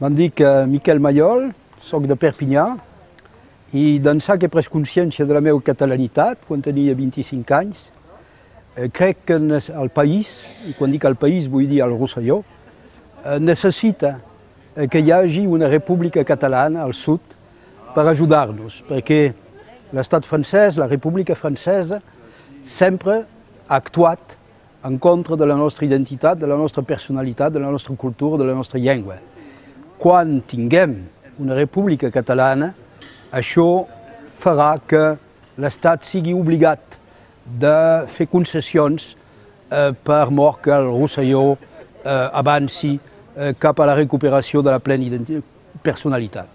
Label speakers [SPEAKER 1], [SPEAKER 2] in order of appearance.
[SPEAKER 1] Em dic Miquel Mayol, soc de Perpinyà i d'ençà que he pres consciència de la meva catalanitat, quan tenia 25 anys, crec que el país, i quan dic el país vull dir el Rosselló, necessita que hi hagi una república catalana al sud per ajudar-nos, perquè l'estat francès, la república francesa, sempre ha actuat en contra de la nostra identitat, de la nostra personalitat, de la nostra cultura, de la nostra llengua. Quan tinguem una república catalana, això farà que l'Estat sigui obligat de fer concessions per mort que el Rosselló avanci cap a la recuperació de la plena personalitat.